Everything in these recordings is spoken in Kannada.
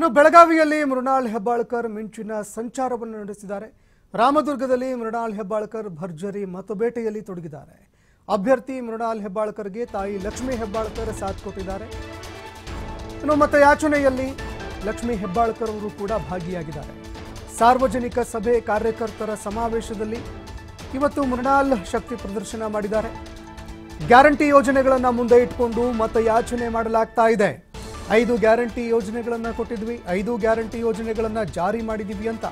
ಇನ್ನು ಬೆಳಗಾವಿಯಲ್ಲಿ ಮೃಣಾಲ್ ಹೆಬ್ಬಾಳ್ಕರ್ ಮಿಂಚಿನ ಸಂಚಾರವನ್ನು ನಡೆಸಿದ್ದಾರೆ. ರಾಮದುರ್ಗದಲ್ಲಿ ಮೃಣಾಲ್ ಹೆಬ್ಬಾಳ್ಕರ್ ಭರ್ಜರಿ ಮತಬೇಟೆಯಲ್ಲಿ ತೊಡಗಿದ್ದಾರೆ. ಅಭ್ಯರ್ಥಿ ಮೃಣಾಲ್ ಹೆಬ್ಬಾಳ್ಕರ್ಗೆ ತಾಯಿ ಲಕ್ಷ್ಮೀ ಹೆಬ್ಬಾಳ್ಕರ್ ಸಾಥ್ ಕೊಟ್ಟಿದ್ದಾರೆ. ಇನ್ನು ಮತಯಾಚನೆಯಲ್ಲಿ ಲಕ್ಷ್ಮೀ ಹೆಬ್ಬಾಳ್ಕರ್ ಅವರು ಕೂಡ ಭಾಗಿಯಾಗಿದ್ದಾರೆ. ಸಾರ್ವಜನಿಕ ಸಭೆ ಕಾರ್ಯಕರ್ತರ ಸಮಾವೇಶದಲ್ಲಿ ಇವತ್ತು ಮೃಣಾಲ್ ಶಕ್ತಿ ಪ್ರದರ್ಶನ ಮಾಡಿದ್ದಾರೆ. ಗ್ಯಾರಂಟಿ ಯೋಜನೆಗಳನ್ನು ಮುಂದೆ ಇಟ್ಕೊಂಡು ಮತಯಾಚನೆ ಮಾಡಲಾಗ್ತಾ ಇದೆ. 5 ಗ್ಯಾರಂಟಿ ಯೋಜನೆಗಳನ್ನು ಕೊಟ್ಟಿದ್ವಿ, 5 ಗ್ಯಾರಂಟಿ ಯೋಜನೆಗಳನ್ನು ಜಾರಿ ಮಾಡಿದ್ವಿ ಅಂತ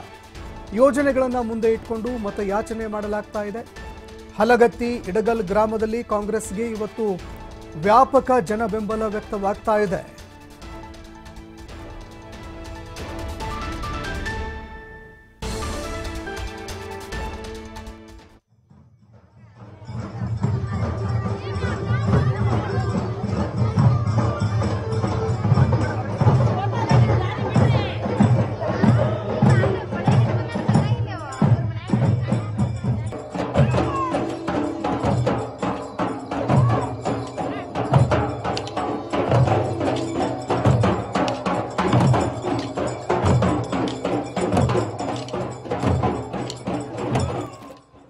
ಯೋಜನೆಗಳನ್ನು ಮುಂದೆ ಇಟ್ಕೊಂಡು ಮತಯಾಚನೆ ಮಾಡಲಾಗ್ತಾ ಇದೆ. ಹಲಗತ್ತಿ ಇಡಗಲ್ ಗ್ರಾಮದಲ್ಲಿ ಕಾಂಗ್ರೆಸ್ಗೆ ಇವತ್ತು ವ್ಯಾಪಕ ಜನ ಬೆಂಬಲ ವ್ಯಕ್ತವಾಗ್ತಾ ಇದೆ.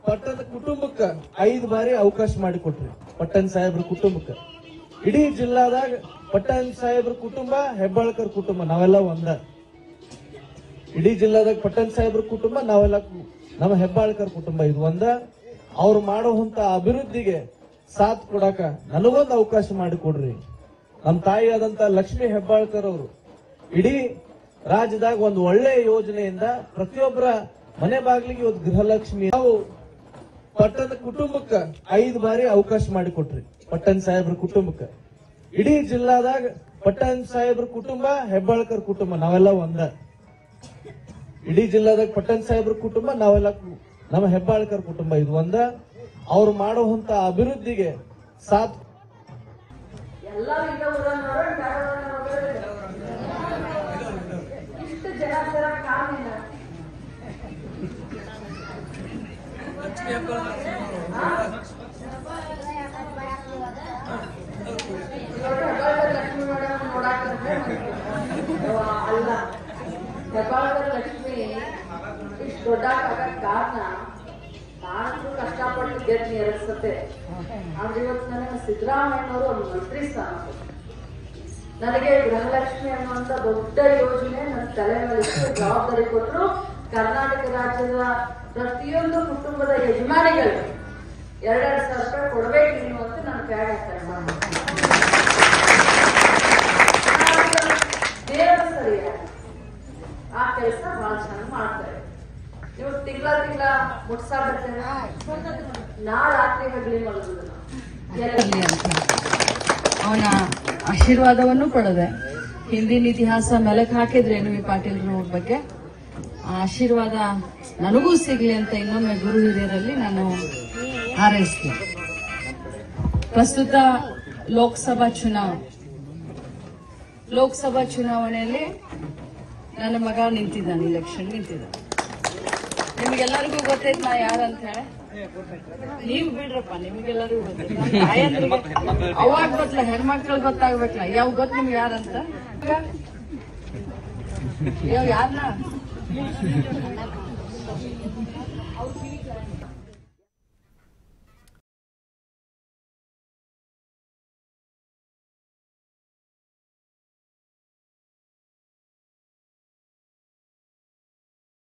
ಪಟ್ಟಣದ ಕುಟುಂಬಕ್ಕೆ 5 ಬಾರಿ ಅವಕಾಶ ಮಾಡಿಕೊಟ್ರಿ. ಪಟ್ಟಣ ಸಾಹೇಬ್ರ ಕುಟುಂಬಕ್ಕೆ ಇಡೀ ಜಿಲ್ಲಾದಾಗ ಪಟ್ಟಣ ಸಾಹೇಬ್ರ ಕುಟುಂಬ ಹೆಬ್ಬಾಳ್ಕರ್ ಕುಟುಂಬ ನಾವೆಲ್ಲ ಒಂದ. ಇಡೀ ಜಿಲ್ಲಾದಾಗ ಪಟ್ಟಣ ಸಾಹೇಬ್ರ ಕುಟುಂಬ ನಾವೆಲ್ಲ ನಮ್ಮ ಹೆಬ್ಬಾಳ್ಕರ್ ಕುಟುಂಬ ಇದು ಒಂದ. ಅವ್ರು ಮಾಡುವಂತ ಅಭಿವೃದ್ಧಿಗೆ ಸಾಥ್ ಕೊಡಾಕ ನನಗೊಂದು ಅವಕಾಶ ಮಾಡಿಕೊಡ್ರಿ. ನಮ್ಮ ತಾಯಿ ಆದಂತ ಲಕ್ಷ್ಮೀ ಹೆಬ್ಬಾಳ್ಕರ್ ಅವರು ಇಡೀ ರಾಜ್ಯದಾಗ ಒಂದು ಒಳ್ಳೆ ಯೋಜನೆಯಿಂದ ಪ್ರತಿಯೊಬ್ಬರ ಮನೆ ಬಾಗಿಲಿಗೆ ಇವತ್ತು ಗೃಹಲಕ್ಷ್ಮಿ ನಾವು ಪಟ್ಟಣದ ಕುಟುಂಬಕ್ಕೆ 5 ಬಾರಿ ಅವಕಾಶ ಮಾಡಿಕೊಟ್ರಿ. ಪಟ್ಟಣ ಸಾಹೇಬ್ರ ಕುಟುಂಬಕ್ಕೆ ಇಡೀ ಜಿಲ್ಲಾದಾಗ ಪಟ್ಟಣ ಸಾಹೇಬ್ರ ಕುಟುಂಬ ಹೆಬ್ಬಾಳ್ಕರ್ ಕುಟುಂಬ ನಾವೆಲ್ಲ ಒಂದ. ಇಡೀ ಜಿಲ್ಲಾದಾಗ ಪಟ್ಟಣ ಸಾಹೇಬ್ರ ಕುಟುಂಬ ನಾವೆಲ್ಲ ನಮ್ಮ ಹೆಬ್ಬಾಳ್ಕರ್ ಕುಟುಂಬ ಇದು ಒಂದ. ಅವ್ರು ಮಾಡುವಂತ ಅಭಿವೃದ್ಧಿಗೆ ಸಾಥ್ ಅಲ್ಲ ಹೆಬ್ಬಾಳ್ಕರ್ ಲಕ್ಷ್ಮಿ ಇಷ್ಟು ದೊಡ್ಡ ಕಾರಣ ನಾನಂತೂ ಕಷ್ಟಪಟ್ಟು ಗೆದ್ದು 2 ಸತೆ. ಆದ್ರೆ ಇವತ್ತು ನನಗೆ ಸಿದ್ದರಾಮಯ್ಯನವರು ಒಂದು ಮಂತ್ರಿ ಸ್ಥಾನ, ನನಗೆ ಗೃಹಲಕ್ಷ್ಮಿ ಅನ್ನುವಂತ ದೊಡ್ಡ ಯೋಜನೆ ನನ್ನ ತಲೆ ಮೇಲೆ ಇಷ್ಟು ಜವಾಬ್ದಾರಿ ಕೊಟ್ಟರು. ಕರ್ನಾಟಕ ರಾಜ್ಯದ ಪ್ರತಿಯೊಂದು ಕುಟುಂಬದ ಯಜಮಾನಿಗಳು 2,000 ರೂಪಾಯಿ ಕೊಡ್ಬೇಕು ನೀವು ಅಂತ ನಾನು ಕ್ಯಾಗ್ ಹಾಕ್ತಾರೆ. ದೇವರ ಸರಿಯಾಗಿ ಆ ಕೆಲಸ ಬಹಳ ಚೆನ್ನಾಗಿ ಮಾಡ್ತಾರೆ. ನೀವು ತಿಂಗಳ ಮುಟ್ಸಾಡ್ತೇನೆ ನಾ ರಾತ್ರಿ ಹಗಲಿ ಮಲಗುದಿಲ್ಲ. ಅವನ ಆಶೀರ್ವಾದವನ್ನು ಪಡೆದೆ. ಹಿಂದಿನ ಇತಿಹಾಸ ಮೆಲಕ್ ಹಾಕಿದ್ರೆ ಎನ್ ವಿ ಪಾಟೀಲ್ರ ಬಗ್ಗೆ ಆ ಆಶೀರ್ವಾದ ನನಗೂ ಸಿಗ್ಲಿ ಅಂತ ಇನ್ನೊಮ್ಮೆ ಗುರು ಹಿರಿಯರಲ್ಲಿ ನಾನು ಹಾರೈಸ್ತೀನಿ. ಪ್ರಸ್ತುತ ಲೋಕಸಭಾ ಚುನಾವಣೆಯಲ್ಲಿ ನನ್ನ ಮಗ ನಿಂತಿದ್ದಾನೆ, ಇಲೆಕ್ಷನ್ ನಿಂತಿದ್ದಾನೆ. ನಿಮಗೆಲ್ಲರಿಗೂ ಗೊತ್ತೈತ್ ನಾ ಯಾರಂತ ಹೇಳಿ. ನೀವ್ ಬಿಡ್ರಪ್ಪ, ನಿಮಗೆಲ್ಲರಿಗೂ ಗೊತ್ತೈತಿ. ಅವಾಗ ಗೊತ್ತಲ್ಲ, ಹೆಣ್ಮಕ್ಳು ಗೊತ್ತಾಗ್ಬೇಕಲ್ಲ. ಯಾವ ಗೊತ್ತ ನಿಮ್ಗೆ ಯಾರಂತ? ಯಾರನ್ನ